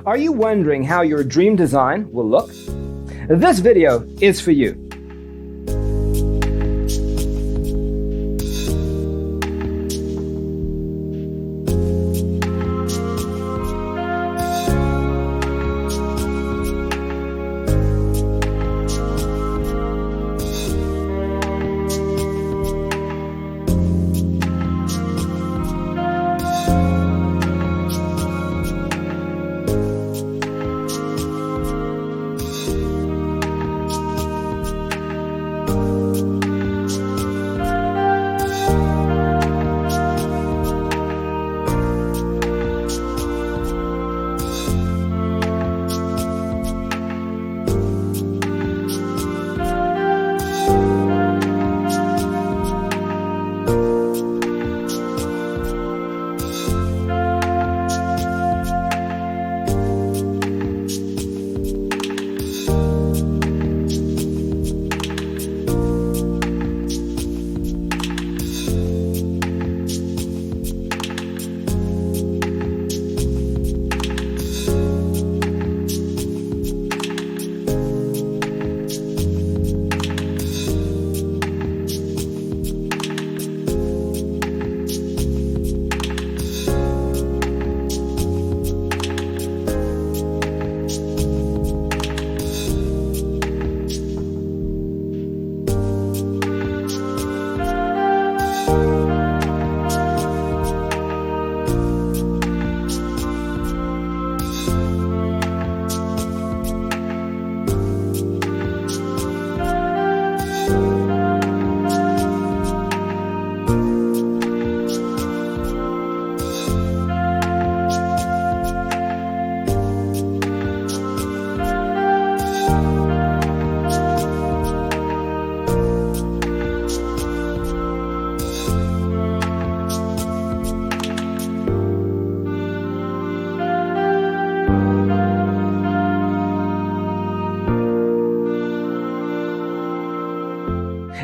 Are you wondering how your dream design will look? This video is for you.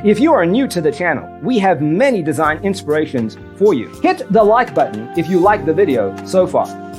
If you are new to the channel, we have many design inspirations for you. Hit the like button if you like the video so far.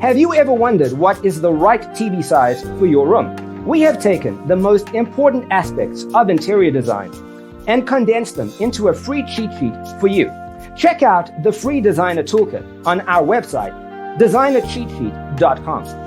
Have you ever wondered what is the right TV size for your room? We have taken the most important aspects of interior design and condensed them into a free cheat sheet for you. Check out the free designer toolkit on our website, designercheatsheet.com.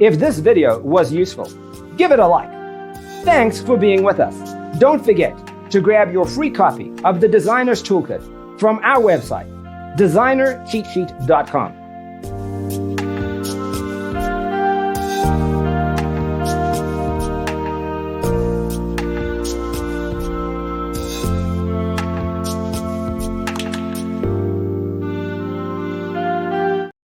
If this video was useful, give it a like. Thanks for being with us. Don't forget to grab your free copy of the Designer's Toolkit from our website, designercheatsheet.com.